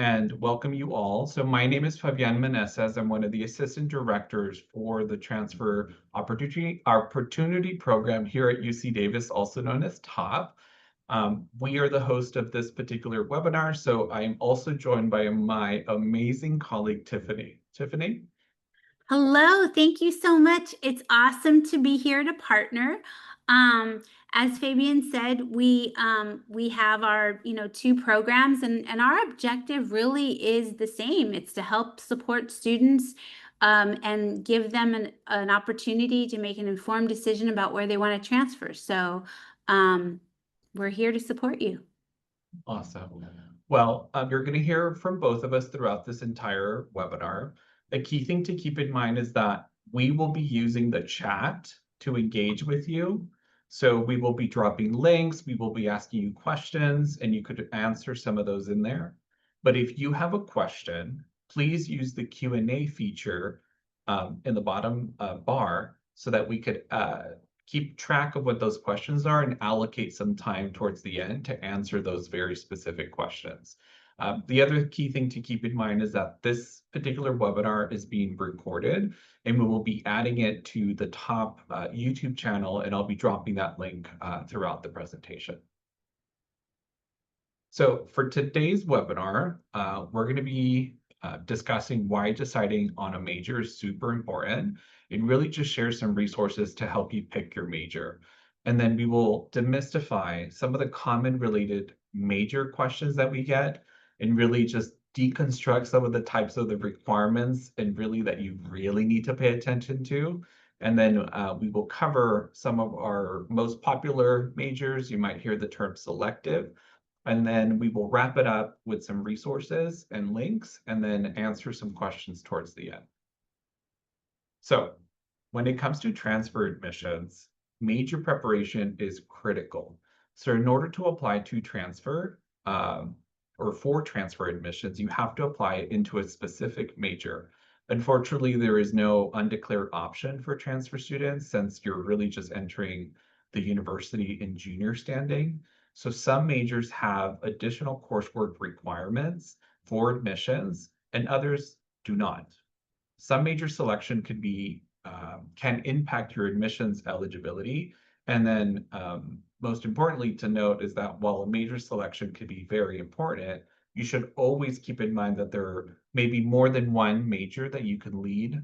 and welcome you all. So my name is Fabian Meneses. I'm one of the assistant directors for the Transfer Opportunity Program here at UC Davis, also known as TOP. We are the host of this particular webinar, so I am also joined by my amazing colleague, Tiffany. Tiffany? Hello, thank you so much. It's awesome to be here to partner. As Fabian said, we have our two programs, and our objective really is the same. It's to help support students and give them an opportunity to make an informed decision about where they want to transfer. So we're here to support you. Awesome. Well, you're going to hear from both of us throughout this entire webinar. The key thing to keep in mind is that we will be using the chat to engage with you. So we will be dropping links, we will be asking you questions, and you could answer some of those in there. But if you have a question, please use the Q&A feature in the bottom bar so that we could keep track of what those questions are and allocate some time towards the end to answer those very specific questions. The other key thing to keep in mind is that this particular webinar is being recorded, and we will be adding it to the TOP YouTube channel, and I'll be dropping that link throughout the presentation. So for today's webinar, we're going to be discussing why deciding on a major is super important, and really just share some resources to help you pick your major. And then we will demystify some of the common related major questions that we get, and really just deconstruct some of the types of the requirements and really that you really need to pay attention to. And then we will cover some of our most popular majors. You might hear the term selective. And then we will wrap it up with some resources and links, and then answer some questions towards the end. So when it comes to transfer admissions, major preparation is critical. So in order to apply to transfer or for transfer admissions, you have to apply it into a specific major. Unfortunately, there is no undeclared option for transfer students since you're really just entering the university in junior standing. So some majors have additional coursework requirements for admissions and others do not. Some major selection could be can impact your admissions eligibility. And then most importantly to note is that while a major selection could be very important, you should always keep in mind that there may be more than one major that you can lead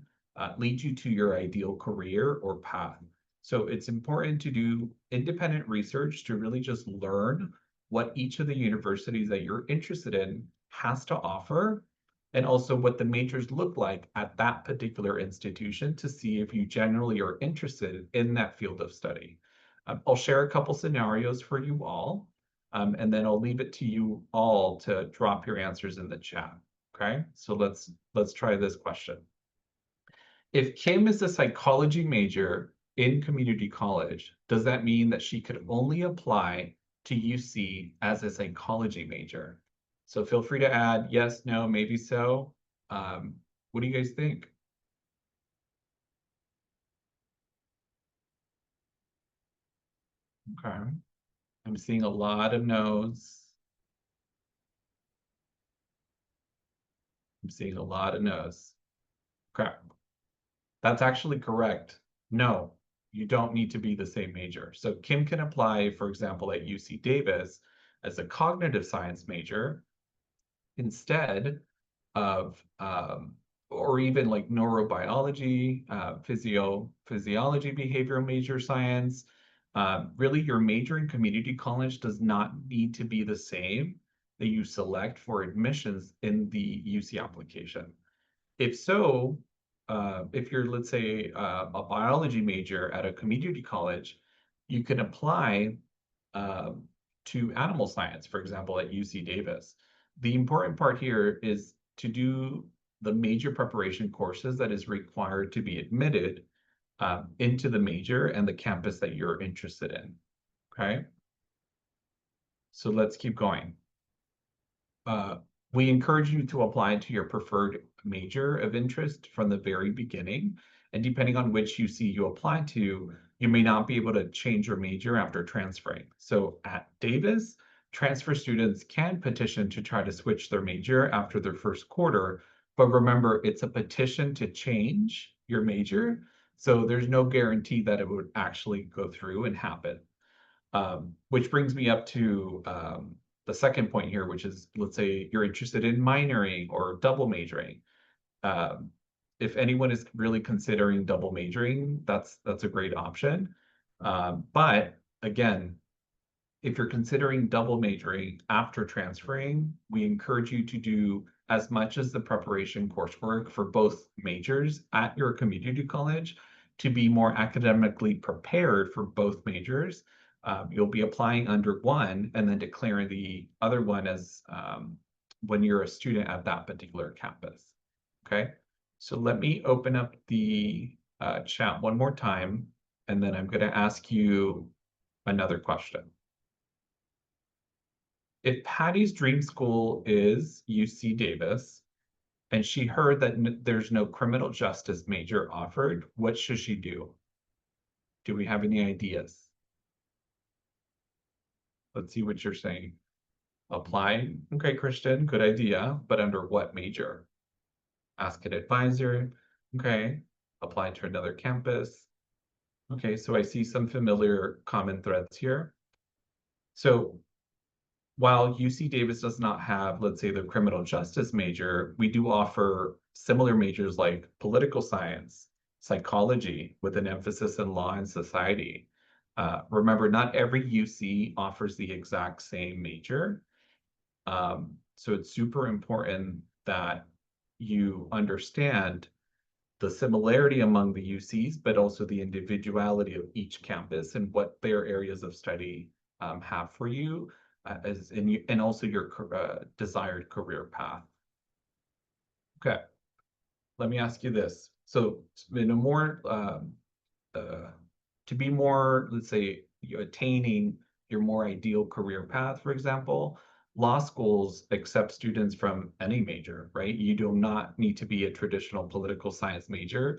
you to your ideal career or path. So it's important to do independent research to really just learn what each of the universities that you're interested in has to offer, and also what the majors look like at that particular institution to see if you generally are interested in that field of study. I'll share a couple scenarios for you all, and then I'll leave it to you all to drop your answers in the chat. Okay, so let's try this question. If Kim is a psychology major in community college, does that mean that she could only apply to UC as a psychology major? So feel free to add yes, no, maybe so. What do you guys think? Okay, I'm seeing a lot of no's. I'm seeing a lot of no's. Okay, that's actually correct. No, you don't need to be the same major. So Kim can apply, for example, at UC Davis as a cognitive science major instead of or even like neurobiology, physiology, behavioral major science. Really, your major in community college does not need to be the same that you select for admissions in the UC application. If so, if you're, let's say, a biology major at a community college, you can apply to animal science, for example, at UC Davis. The important part here is to do the major preparation courses that is required to be admitted into the major and the campus that you're interested in, okay? So let's keep going. We encourage you to apply to your preferred major of interest from the very beginning. And depending on which UC you apply to, you may not be able to change your major after transferring. So at Davis, transfer students can petition to try to switch their major after their first quarter, but remember, it's a petition to change your major, so there's no guarantee that it would actually go through and happen. Which brings me up to the second point here, which is, let's say you're interested in minoring or double majoring. If anyone is really considering double majoring, that's a great option. But again, if you're considering double majoring after transferring, we encourage you to do as much as the preparation coursework for both majors at your community college to be more academically prepared for both majors. You'll be applying under one and then declaring the other one as when you're a student at that particular campus. Okay, so let me open up the chat one more time, and then I'm going to ask you another question. If Patty's dream school is UC Davis, and she heard that there's no criminal justice major offered, what should she do? Do we have any ideas? Let's see what you're saying. Apply. Okay, Christian, good idea, but under what major? Ask an advisor. Okay, apply to another campus. Okay, so I see some familiar common threads here. So while UC Davis does not have, let's say, the criminal justice major, we do offer similar majors like political science, psychology, with an emphasis in law and society. Remember, not every UC offers the exact same major. So it's super important that you understand the similarity among the UCs, but also the individuality of each campus and what their areas of study have for you, and also your desired career path. Okay, let me ask you this. So in a more, to be more, let's say, attaining your more ideal career path, for example, law schools accept students from any major, right? You do not need to be a traditional political science major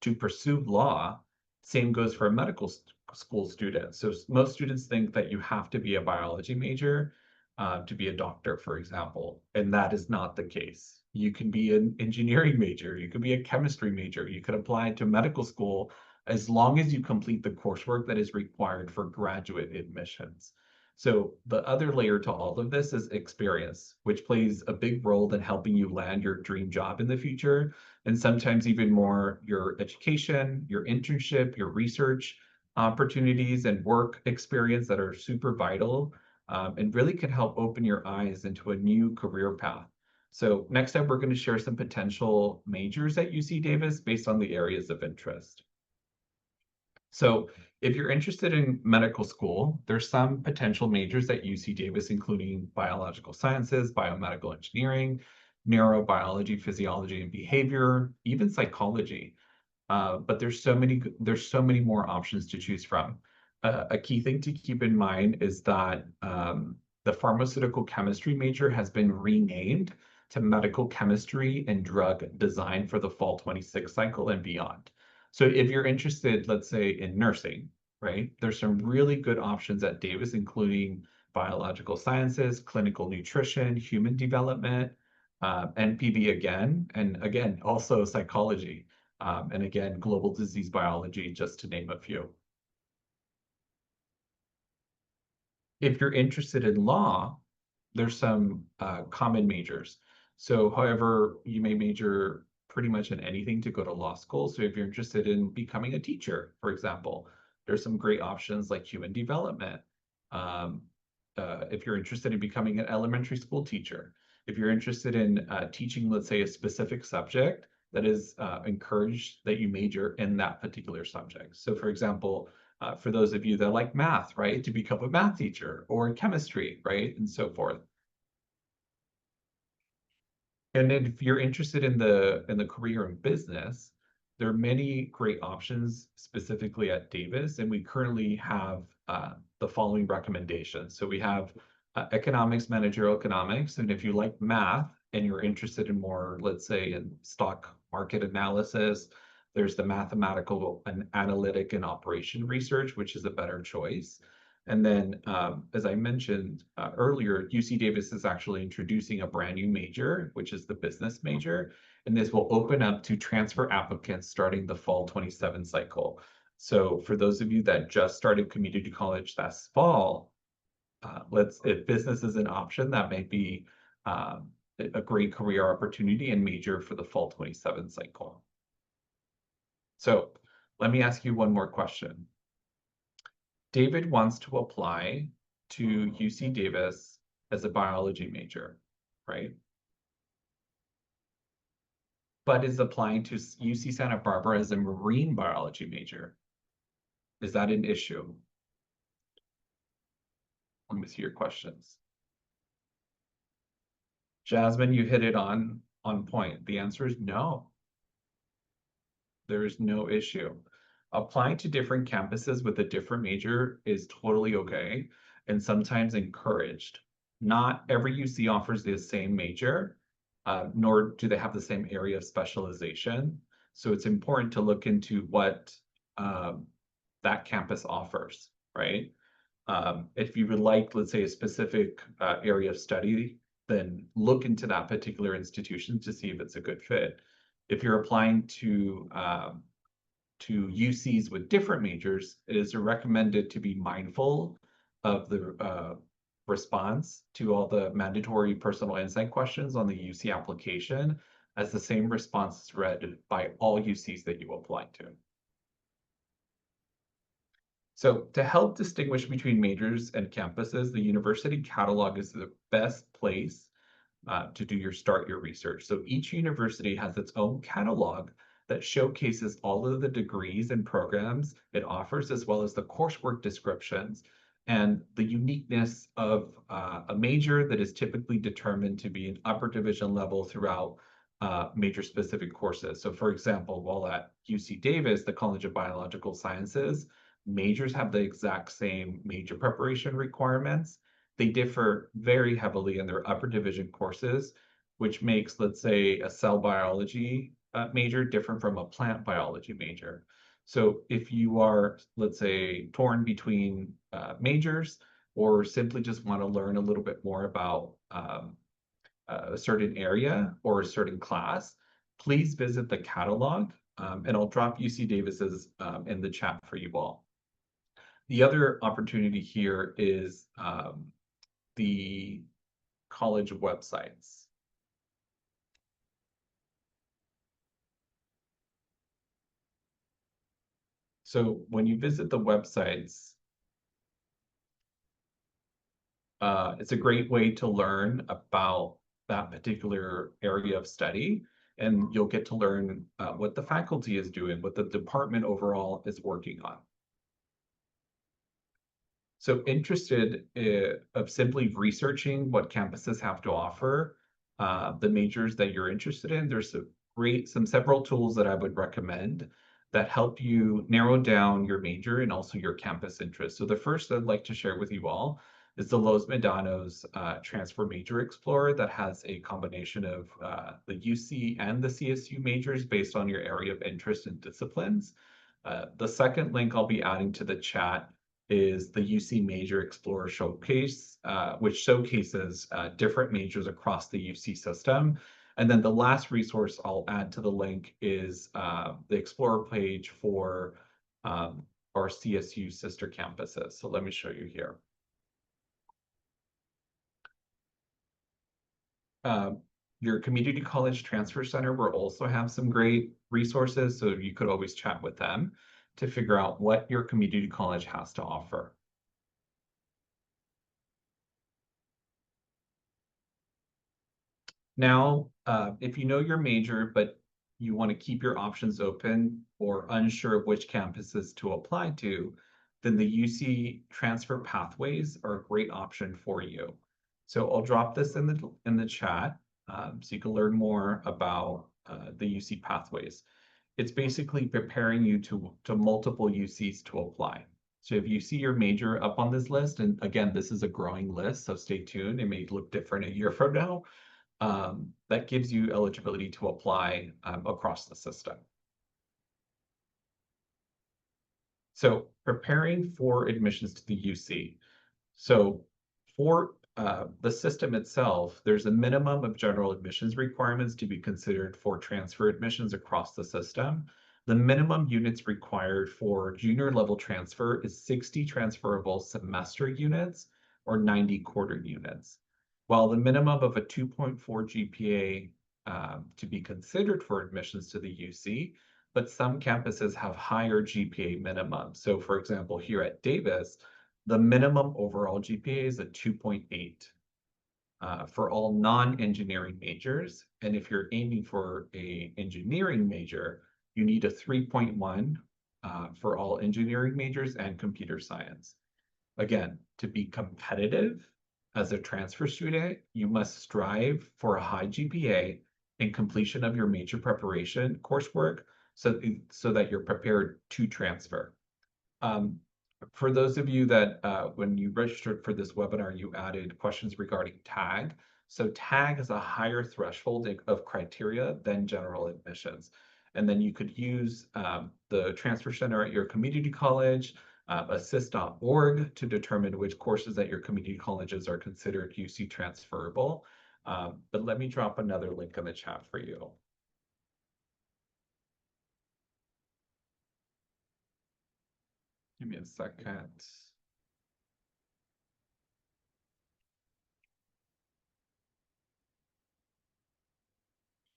to pursue law. Same goes for a medical school student. So most students think that you have to be a biology major to be a doctor, for example, and that is not the case. You can be an engineering major, you could be a chemistry major, you could apply to medical school as long as you complete the coursework that is required for graduate admissions. So the other layer to all of this is experience, which plays a big role in helping you land your dream job in the future, and sometimes even more your education, your internship, your research opportunities and work experience that are super vital and really can help open your eyes into a new career path. So next up, we're going to share some potential majors at UC Davis based on the areas of interest. So if you're interested in medical school, there's some potential majors at UC Davis, including biological sciences, biomedical engineering, neurobiology, physiology and behavior, even psychology. But there's so many more options to choose from. A key thing to keep in mind is that the pharmaceutical chemistry major has been renamed to medical chemistry and drug design for the fall 26 cycle and beyond. So if you're interested, let's say in nursing, right, there's some really good options at Davis, including biological sciences, clinical nutrition, human development, NPB again, and again, also psychology, and again, global disease biology, just to name a few. If you're interested in law, there's some common majors. So however, you may major pretty much in anything to go to law school. So if you're interested in becoming a teacher, for example, there's some great options like human development. If you're interested in becoming an elementary school teacher, if you're interested in teaching, let's say, a specific subject, that is encouraged that you major in that particular subject. So for example, for those of you that like math, right, to become a math teacher, or chemistry, right, and so forth. And then if you're interested in the career in business, there are many great options specifically at Davis, and we currently have the following recommendations. So we have economics, managerial economics, and if you like math and you're interested in more, let's say, in stock market analysis, there's the mathematical and analytic and operation research, which is a better choice. And then, as I mentioned earlier, UC Davis is actually introducing a brand new major, which is the business major. And this will open up to transfer applicants starting the fall 27 cycle. So for those of you that just started community college last fall, if business is an option, that might be a great career opportunity and major for the fall 27 cycle. So let me ask you one more question. David wants to apply to UC Davis as a biology major, right? But is applying to UC Santa Barbara as a marine biology major. Is that an issue? Let me see your questions. Jasmine, you hit it on point. The answer is no. There is no issue. Applying to different campuses with a different major is totally okay and sometimes encouraged. Not every UC offers the same major, nor do they have the same area of specialization. So it's important to look into what that campus offers, right? If you would like, let's say, a specific area of study, then look into that particular institution to see if it's a good fit. If you're applying to UCs with different majors, it is recommended to be mindful of the response to all the mandatory personal insight questions on the UC application, as the same response is read by all UCs that you apply to. So to help distinguish between majors and campuses, the university catalog is the best place to start your research. So each university has its own catalog that showcases all of the degrees and programs it offers, as well as the coursework descriptions and the uniqueness of a major that is typically determined to be an upper division level throughout major specific courses. So for example, while at UC Davis, the College of Biological Sciences, majors have the exact same major preparation requirements. They differ very heavily in their upper division courses, which makes, let's say, a cell biology major different from a plant biology major. So if you are, let's say, torn between majors or simply just want to learn a little bit more about a certain area or a certain class, please visit the catalog, and I'll drop UC Davis's in the chat for you all. The other opportunity here is the college websites. So when you visit the websites, it's a great way to learn about that particular area of study, and you'll get to learn what the faculty is doing, what the department overall is working on. So interested of simply researching what campuses have to offer, the majors that you're interested in, there's several tools that I would recommend that help you narrow down your major and also your campus interest. So the first I'd like to share with you all is the Los Medanos Transfer Major Explorer that has a combination of the UC and the CSU majors based on your area of interest and disciplines. The second link I'll be adding to the chat is the UC Major Explorer Showcase, which showcases different majors across the UC system. And then the last resource I'll add to the link is the Explorer page for our CSU sister campuses. So let me show you here. Your community college transfer center will also have some great resources, so you could always chat with them to figure out what your community college has to offer. Now, if you know your major, but you want to keep your options open or unsure of which campuses to apply to, then the UC transfer pathways are a great option for you. So I'll drop this in the chat so you can learn more about the UC pathways. It's basically preparing you to multiple UCs to apply. So if you see your major up on this list, and again, this is a growing list, so stay tuned. It may look different a year from now. That gives you eligibility to apply across the system. So preparing for admissions to the UC. So for the system itself, there's a minimum of general admissions requirements to be considered for transfer admissions across the system. The minimum units required for junior level transfer is 60 transferable semester units or 90 quarter units, while the minimum of a 2.4 GPA to be considered for admissions to the UC, but some campuses have higher GPA minimum. So for example, here at Davis, the minimum overall GPA is a 2.8 for all non-engineering majors. And if you're aiming for a engineering major, you need a 3.1 for all engineering majors and computer science. Again, to be competitive as a transfer student, you must strive for a high GPA and completion of your major preparation coursework so that you're prepared to transfer. For those of you that when you registered for this webinar, you added questions regarding TAG. So TAG is a higher threshold of criteria than general admissions. And then you could use the transfer center at your community college, assist.org to determine which courses at your community colleges are considered UC transferable. But let me drop another link in the chat for you. Give me a second.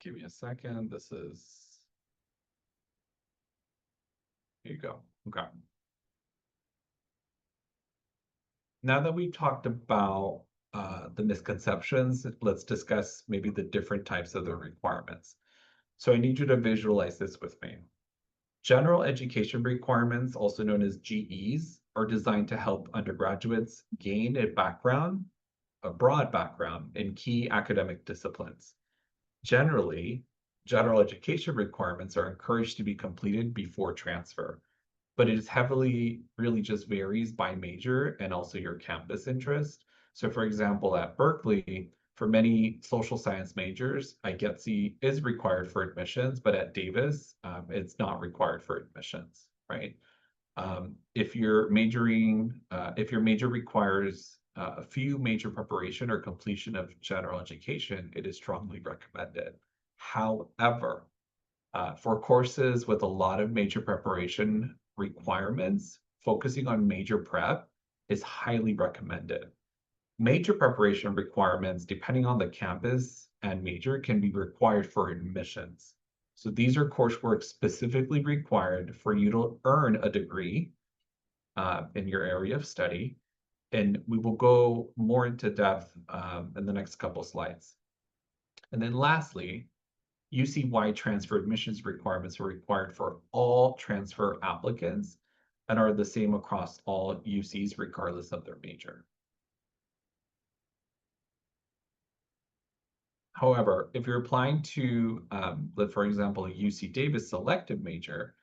Give me a second. This is, here you go. Okay. Now that we've talked about the misconceptions, let's discuss maybe the different types of the requirements. So I need you to visualize this with me. General education requirements, also known as GEs, are designed to help undergraduates gain a broad background in key academic disciplines. Generally, general education requirements are encouraged to be completed before transfer, but it is really just varies by major and also your campus interest. So for example, at Berkeley, for many social science majors, IGETC is required for admissions, but at Davis, it's not required for admissions, right? If your major requires a few major preparation or completion of general education, it is strongly recommended. However, for courses with a lot of major preparation requirements, focusing on major prep is highly recommended. Major preparation requirements, depending on the campus and major, can be required for admissions. So these are coursework specifically required for you to earn a degree in your area of study. And we will go more into depth in the next couple slides. And then lastly, UC-wide transfer admissions requirements are required for all transfer applicants and are the same across all UCs regardless of their major. However, if you're applying to, for example, a UC Davis selective major,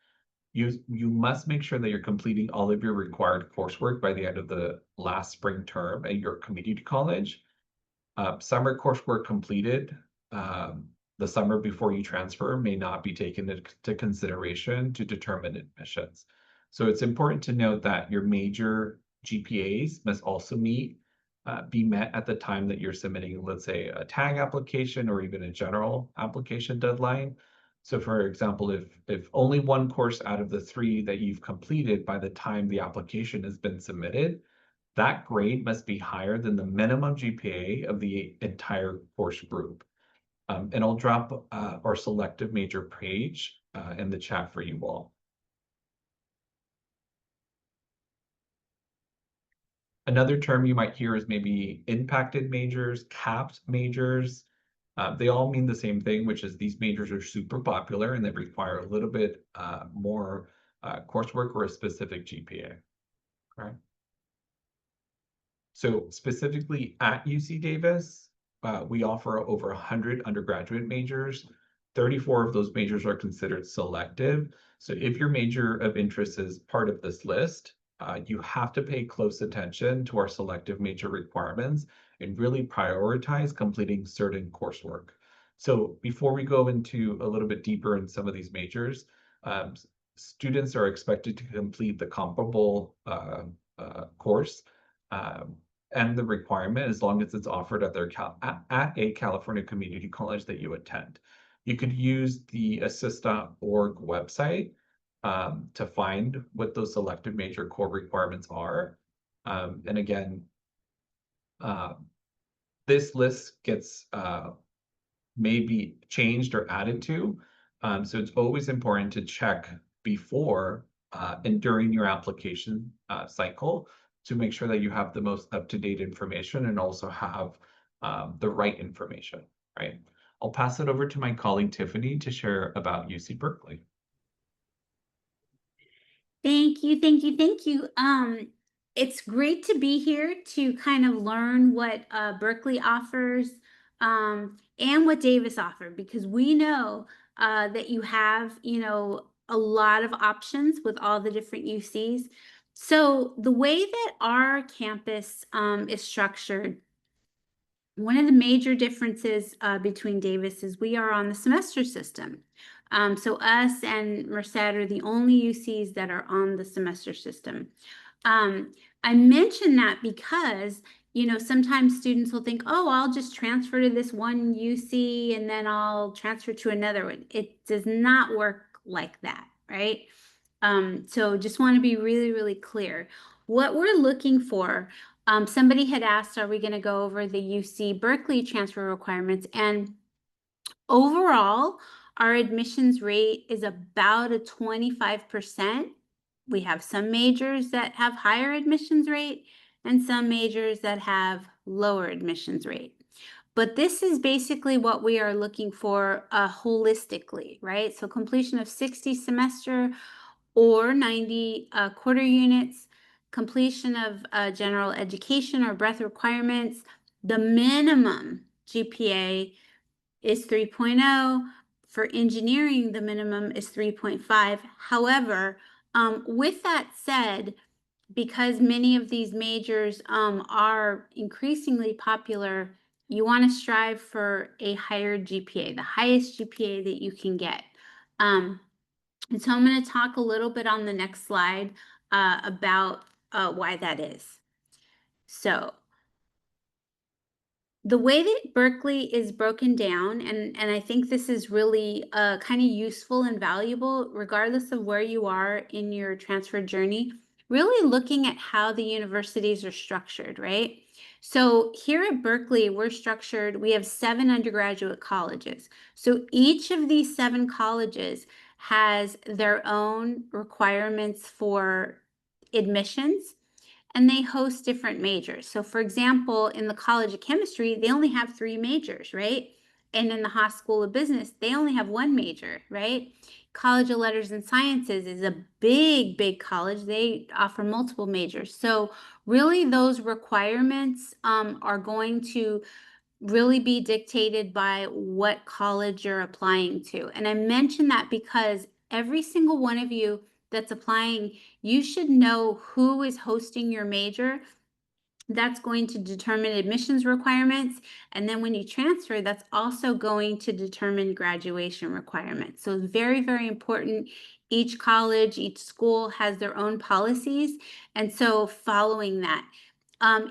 you must make sure that you're completing all of your required coursework by the end of the last spring term at your community college. Summer coursework completed the summer before you transfer may not be taken into consideration to determine admissions. So it's important to note that your major GPAs must also be met at the time that you're submitting, let's say, a TAG application or even a general application deadline. So for example, if only one course out of the 3 that you've completed by the time the application has been submitted, that grade must be higher than the minimum GPA of the entire course group. And I'll drop our selective major page in the chat for you all. Another term you might hear is maybe impacted majors, capped majors. They all mean the same thing, which is these majors are super popular and they require a little bit more coursework or a specific GPA. Okay. So specifically at UC Davis, we offer over 100 undergraduate majors. 34 of those majors are considered selective. So if your major of interest is part of this list, you have to pay close attention to our selective major requirements and really prioritize completing certain coursework. So before we go into a little bit deeper in some of these majors, students are expected to complete the comparable course and the requirement as long as it's offered at at a California community college that you attend. You could use the assist.org website to find what those selected major core requirements are. And again, this list gets maybe changed or added to. So it's always important to check before and during your application cycle to make sure that you have the most up-to-date information and also have the right information, right? I'll pass it over to my colleague Tiffany to share about UC Berkeley. Thank you, thank you, thank you. It's great to be here to kind of learn what Berkeley offers and what Davis offered, because we know that you have, a lot of options with all the different UCs. So the way that our campus is structured, one of the major differences between Davis is we are on the semester system. So us and Merced are the only UCs that are on the semester system. I mention that because, sometimes students will think, oh, I'll just transfer to this one UC and then I'll transfer to another one. It does not work like that, right? So just want to be really, really clear. What we're looking for, somebody had asked, are we going to go over the UC Berkeley transfer requirements? And overall, our admissions rate is about a 25%. We have some majors that have higher admissions rate and some majors that have lower admissions rate. But this is basically what we are looking for holistically, right? So completion of 60 semester or 90 quarter units, completion of general education or breadth requirements. The minimum GPA is 3.0. For engineering, the minimum is 3.5. However, with that said, because many of these majors are increasingly popular, you want to strive for a higher GPA, the highest GPA that you can get. And so I'm going to talk a little bit on the next slide about why that is. So the way that Berkeley is broken down, and I think this is really kind of useful and valuable, regardless of where you are in your transfer journey, really looking at how the universities are structured, right? So here at Berkeley, we're structured, we have 7 undergraduate colleges. So each of these 7 colleges has their own requirements for admissions, and they host different majors. So for example, in the College of Chemistry, they only have 3 majors, right? And in the Haas School of Business, they only have 1 major, right? College of Letters and Sciences is a big, big college. They offer multiple majors. So really those requirements are going to really be dictated by what college you're applying to. And I mention that because every single one of you that's applying, you should know who is hosting your major. That's going to determine admissions requirements. And then when you transfer, that's also going to determine graduation requirements. So it's very, very important. Each college, each school has their own policies. And so following that.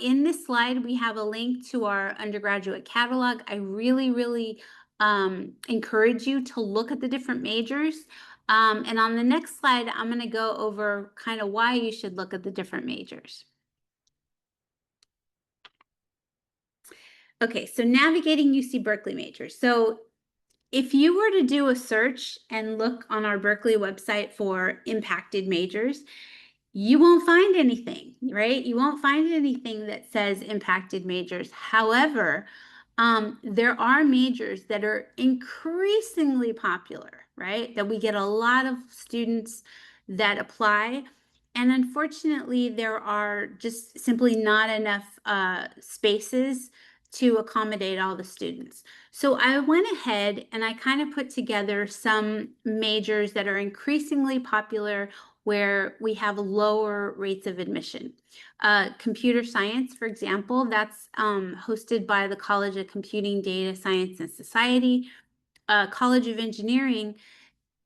In this slide, we have a link to our undergraduate catalog. I really, really encourage you to look at the different majors. And on the next slide, I'm going to go over kind of why you should look at the different majors. Okay, so navigating UC Berkeley majors. So if you were to do a search and look on our Berkeley website for impacted majors, you won't find anything, right? You won't find anything that says impacted majors. However, there are majors that are increasingly popular, right? That we get a lot of students that apply. And unfortunately, there are just simply not enough spaces to accommodate all the students. So I went ahead and I kind of put together some majors that are increasingly popular where we have lower rates of admission. Computer science, for example, that's hosted by the College of Computing, Data Science, and Society. College of Engineering,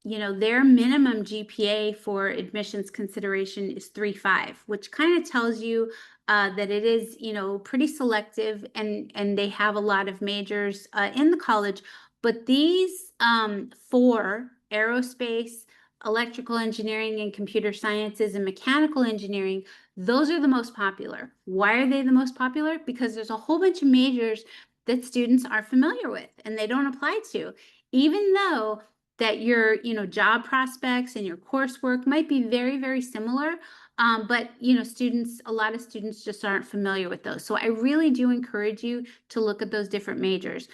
you know, their minimum GPA for admissions consideration is 3.5, which kind of tells you that it is, you know, pretty selective, and they have a lot of majors in the college. But these four, aerospace, electrical engineering, and computer sciences, and mechanical engineering, those are the most popular. Why are they the most popular? Because there's a whole bunch of majors that students are familiar with and they don't apply to, even though that your, you know, job prospects and your coursework might be very, very similar. But, you know, a lot of students just aren't familiar with those. So I really do encourage you to look at those different majors.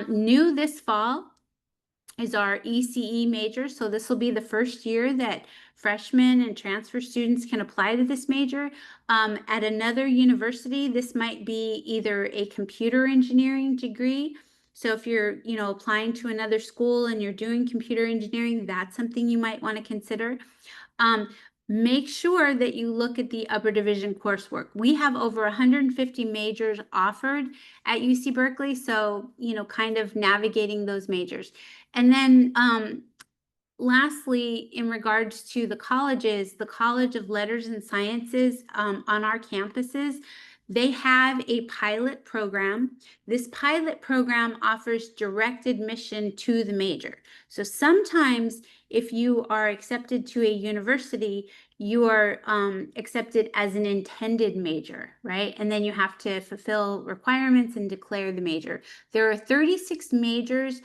New this fall is our ECE major. So this will be the first year that freshmen and transfer students can apply to this major. At another university, this might be either a computer engineering degree. So if you're, you know, applying to another school and you're doing computer engineering, that's something you might want to consider. Make sure that you look at the upper division coursework. We have over 150 majors offered at UC Berkeley. So, you know, kind of navigating those majors. And then lastly, in regards to the colleges, the College of Letters and Sciences on our campuses, they have a pilot program. This pilot program offers direct admission to the major. So sometimes if you are accepted to a university, you are accepted as an intended major, right? And then you have to fulfill requirements and declare the major. There are 36 majors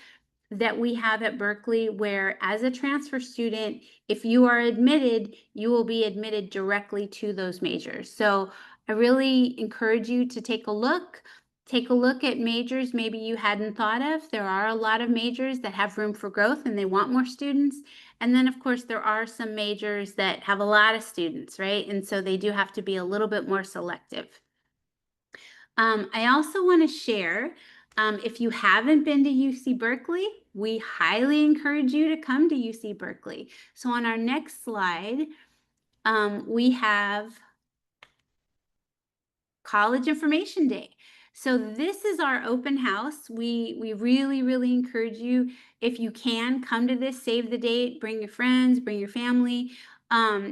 that we have at Berkeley where, as a transfer student, if you are admitted, you will be admitted directly to those majors. So I really encourage you to take a look at majors maybe you hadn't thought of. There are a lot of majors that have room for growth and they want more students. And then, of course, there are some majors that have a lot of students, right? And so they do have to be a little bit more selective. I also want to share, if you haven't been to UC Berkeley, we highly encourage you to come to UC Berkeley. So on our next slide, we have College Information Day. So this is our open house. We really, really encourage you, if you can, come to this, save the date, bring your friends, bring your family.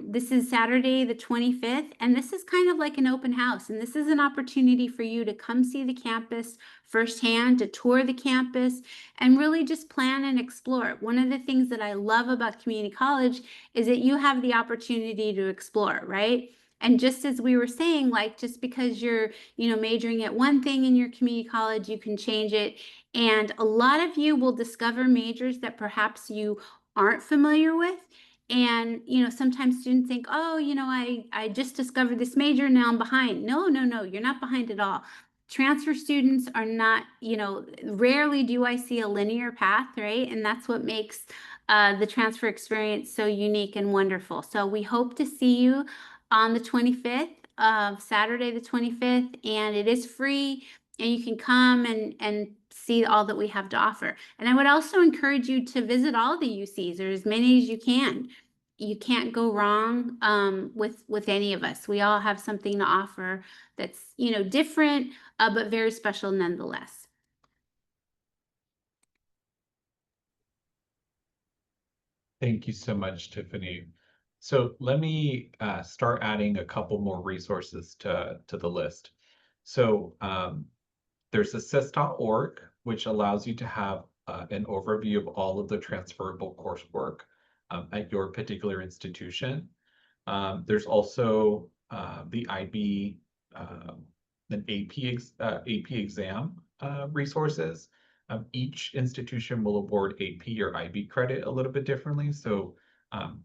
This is Saturday the 25th, and this is kind of like an open house, and this is an opportunity for you to come see the campus firsthand, to tour the campus, and really just plan and explore. One of the things that I love about community college is that you have the opportunity to explore, right? And just as we were saying, like, just because you're, you know, majoring at one thing in your community college, you can change it. And a lot of you will discover majors that perhaps you aren't familiar with. And, you know, sometimes students think, oh, you know, I just discovered this major, now I'm behind. No, no, no, you're not behind at all. Transfer students are not, you know, rarely do I see a linear path, right? And that's what makes the transfer experience so unique and wonderful. So we hope to see you on the 25th, of Saturday the 25th, and it is free, and you can come and see all that we have to offer. And I would also encourage you to visit all the UCs, or as many as you can. You can't go wrong with any of us. We all have something to offer that's, you know, different, but very special nonetheless. Thank you so much, Tiffany. So let me start adding a couple more resources to the list. So there's assist.org, which allows you to have an overview of all of the transferable coursework at your particular institution. There's also the IB an AP exam resources. Each institution will award AP or IB credit a little bit differently, so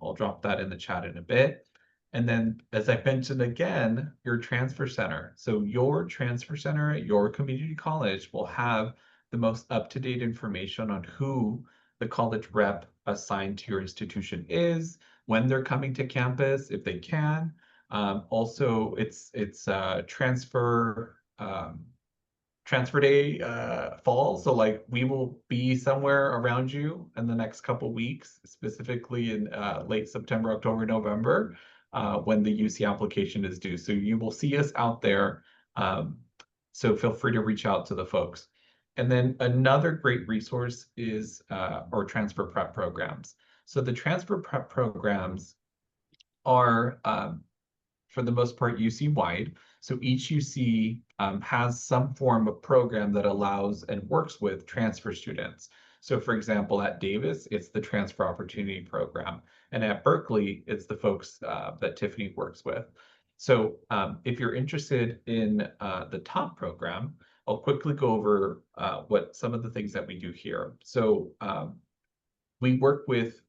I'll drop that in the chat in a bit. And then, as I mentioned again, your transfer center. So your transfer center at your community college will have the most up-to-date information on who the college rep assigned to your institution is, when they're coming to campus, if they can. Also, it's transfer day fall, so like we will be somewhere around you in the next couple weeks, specifically in late September, October, November, when the UC application is due. So you will see us out there. So feel free to reach out to the folks. And then another great resource is our transfer prep programs. So the transfer prep programs are, for the most part, UC-wide. So each UC has some form of program that allows and works with transfer students. So for example, at Davis, it's the Transfer Opportunity Program. And at Berkeley, it's the folks that Tiffany works with. So if you're interested in the top program, I'll quickly go over what some of the things that we do here. So we work with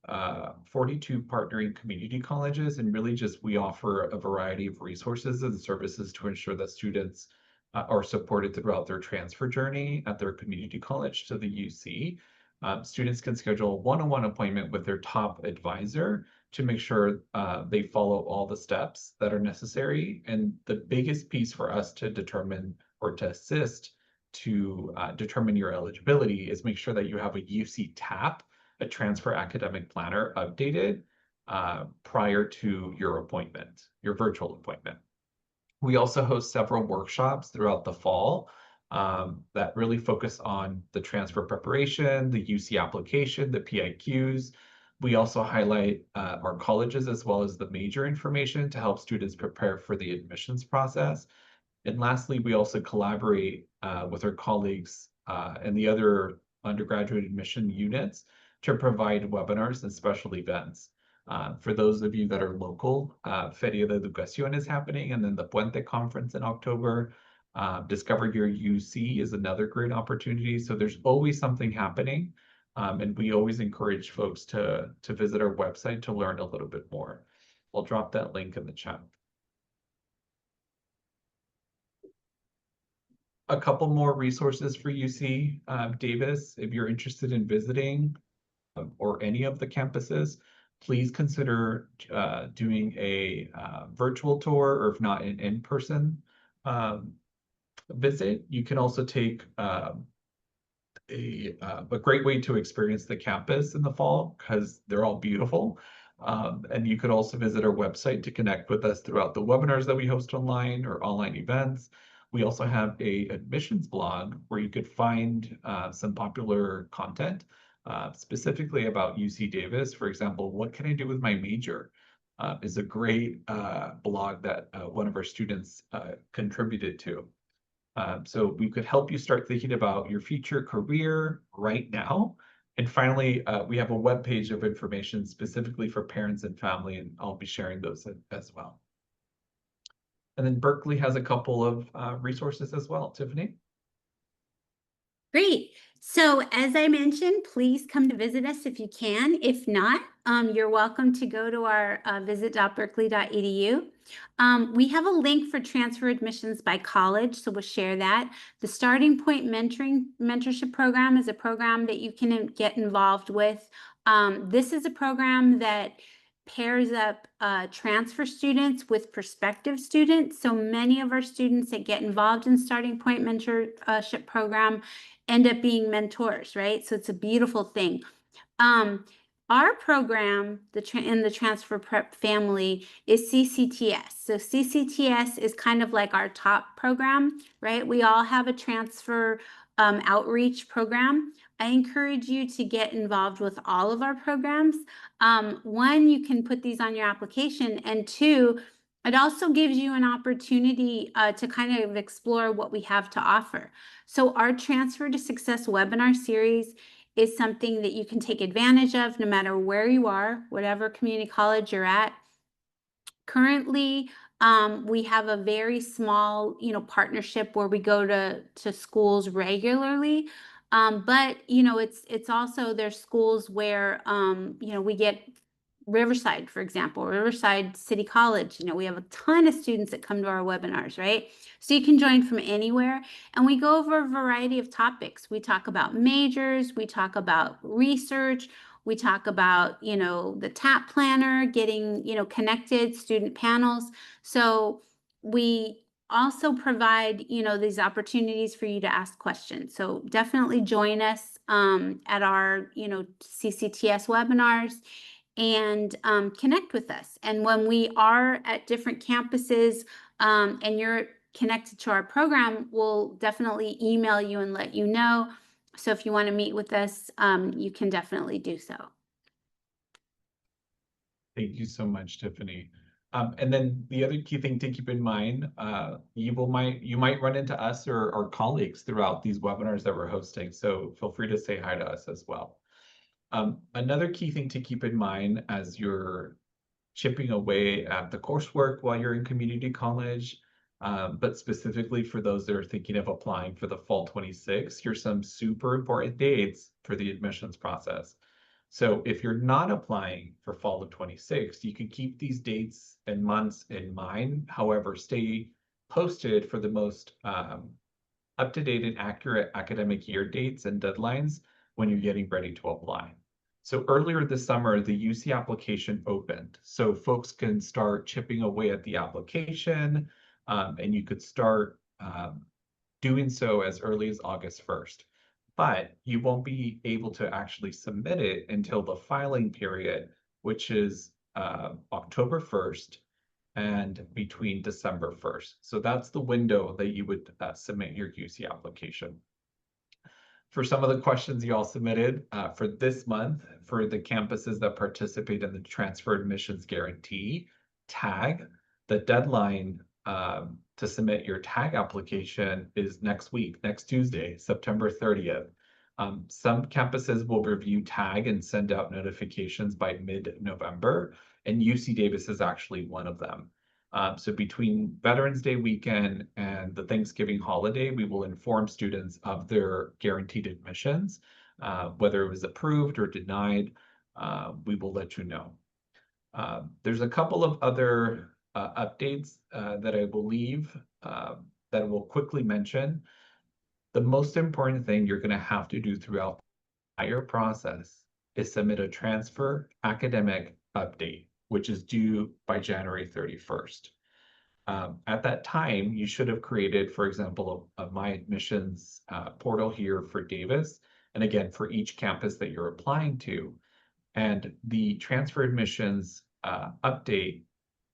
42 partnering community colleges, and really just we offer a variety of resources and services to ensure that students are supported throughout their transfer journey at their community college to the UC. Students can schedule a one-on-one appointment with their top advisor to make sure they follow all the steps that are necessary. And the biggest piece for us to determine or to assist to determine your eligibility is make sure that you have a UC TAP, a transfer academic planner, updated prior to your appointment, your virtual appointment. We also host several workshops throughout the fall that really focus on the transfer preparation, the UC application, the PIQs. We also highlight our colleges as well as the major information to help students prepare for the admissions process. And lastly, we also collaborate with our colleagues and the other undergraduate admission units to provide webinars and special events. For those of you that are local, Feria de Educación is happening, and then the Puente Conference in October. Discover Your UC is another great opportunity. So there's always something happening, and we always encourage folks to visit our website to learn a little bit more. I'll drop that link in the chat. A couple more resources for UC Davis. If you're interested in visiting or any of the campuses, please consider doing a virtual tour, or if not, an in-person visit. You can also take a great way to experience the campus in the fall, because they're all beautiful. And you could also visit our website to connect with us throughout the webinars that we host online or online events. We also have a admissions blog where you could find some popular content specifically about UC Davis. For example, what can I do with my major is a great blog that one of our students contributed to. So we could help you start thinking about your future career right now. And finally, we have a web page of information specifically for parents and family, and I'll be sharing those as well. And then Berkeley has a couple of resources as well. Tiffany? Great. So as I mentioned, please come to visit us if you can. If not, you're welcome to go to our visit.berkeley.edu. We have a link for transfer admissions by college, so we'll share that. The Starting Point Mentorship Program is a program that you can get involved with. This is a program that pairs up transfer students with prospective students. So many of our students that get involved in Starting Point Mentorship Program end up being mentors, right? So it's a beautiful thing. Our program, in the transfer prep family, is CCTS. So CCTS is kind of like our top program, right? We all have a transfer outreach program. I encourage you to get involved with all of our programs. One, you can put these on your application, and two, it also gives you an opportunity to kind of explore what we have to offer. So our Transfer to Success webinar series is something that you can take advantage of no matter where you are, whatever community college you're at. Currently, we have a very small, partnership where we go to schools regularly. But it's also, there's schools where we get Riverside, for example, Riverside City College. We have a ton of students that come to our webinars, right? So you can join from anywhere, and we go over a variety of topics. We talk about majors, we talk about research, we talk about, the TAP planner, getting, connected, student panels. So we also provide, these opportunities for you to ask questions. So definitely join us at our, CCTS webinars, and connect with us. And when we are at different campuses and you're connected to our program, we'll definitely email you and let you know. So if you want to meet with us, you can definitely do so. Thank you so much, Tiffany. And then the other key thing to keep in mind, you might run into us or our colleagues throughout these webinars that we're hosting. So feel free to say hi to us as well. Another key thing to keep in mind as you're chipping away at the coursework while you're in community college, but specifically for those that are thinking of applying for the fall 26, here's some super important dates for the admissions process. So if you're not applying for fall of 26, you can keep these dates and months in mind. However, stay posted for the most up-to-date and accurate academic year dates and deadlines when you're getting ready to apply. So earlier this summer, the UC application opened. So folks can start chipping away at the application, and you could start doing so as early as August 1st. But you won't be able to actually submit it until the filing period, which is October 1st and between December 1st. So that's the window that you would submit your UC application. For some of the questions you all submitted for this month, for the campuses that participate in the Transfer Admissions Guarantee, TAG, the deadline to submit your TAG application is next week, next Tuesday, September 30th. Some campuses will review TAG and send out notifications by mid-November, and UC Davis is actually one of them. So between Veterans Day weekend and the Thanksgiving holiday, we will inform students of their guaranteed admissions. Whether it was approved or denied, we will let you know. There's a couple of other updates that I believe that I will quickly mention. The most important thing you're going to have to do throughout the entire process is submit a transfer academic update, which is due by January 31st. At that time, you should have created, for example, a My Admissions portal here for Davis, and again, for each campus that you're applying to. And the transfer admissions update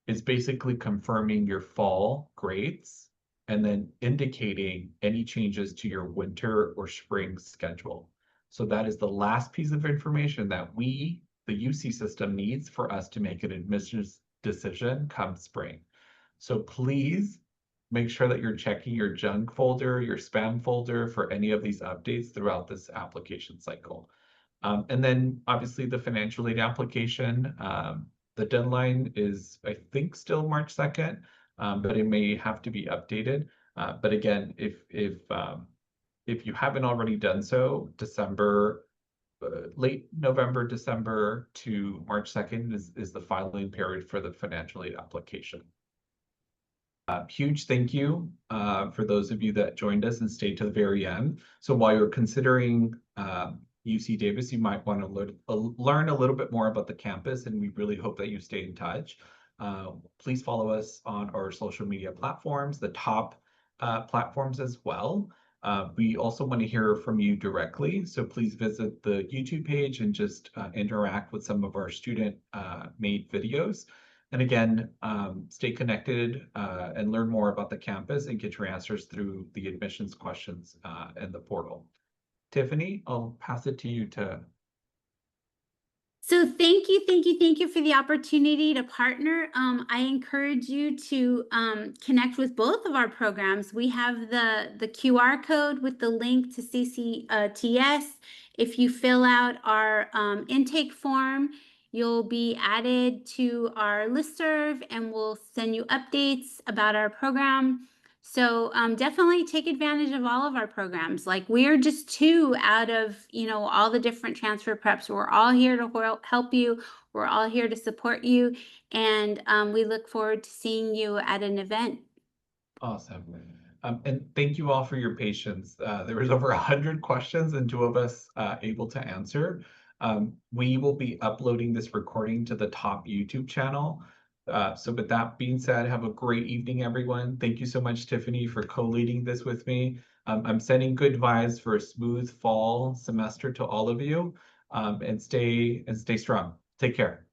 is basically confirming your fall grades and then indicating any changes to your winter or spring schedule. So that is the last piece of information that we, the UC system, needs for us to make an admissions decision come spring. So please make sure that you're checking your junk folder, your spam folder for any of these updates throughout this application cycle. And then obviously the financial aid application, the deadline is, I think, still March 2nd, but it may have to be updated. But again, if you haven't already done so, late November, December to March 2nd is the filing period for the financial aid application. Huge thank you for those of you that joined us and stayed to the very end. So while you're considering UC Davis, you might want to learn a little bit more about the campus, and we really hope that you stay in touch. Please follow us on our social media platforms, the top platforms as well. We also want to hear from you directly, so please visit the YouTube page and just interact with some of our student-made videos. And again, stay connected and learn more about the campus and get your answers through the admissions questions in the portal. Tiffany, I'll pass it to you to. So thank you for the opportunity to partner. I encourage you to connect with both of our programs. We have the QR code with the link to CCTS. If you fill out our intake form, you'll be added to our listserv, and we'll send you updates about our program. So definitely take advantage of all of our programs. Like, we're just two out of, all the different transfer preps. We're all here to help you. We're all here to support you. And we look forward to seeing you at an event. Awesome. And thank you all for your patience. There was over 100 questions and 2 of us able to answer. We will be uploading this recording to the top YouTube channel. So with that being said, have a great evening, everyone. Thank you so much, Tiffany, for co-leading this with me. I'm sending good vibes for a smooth fall semester to all of you, and stay strong. Take care.